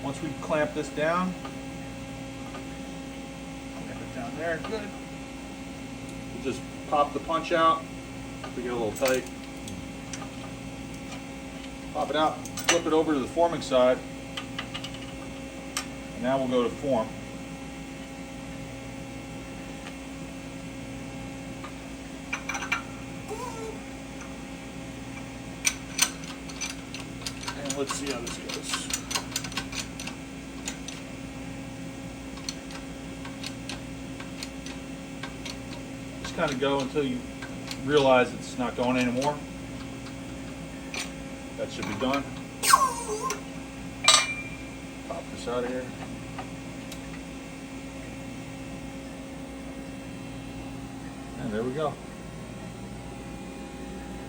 Once we clamp this down, clamp it down there, good. We'll just pop the punch out. We get a little tight. Pop it out, flip it over to the forming side, and now we'll go to form. And let's see how this goes. Just kind of go until you realize it's not going anymore. That should be done. Pop this out of here. And there we go.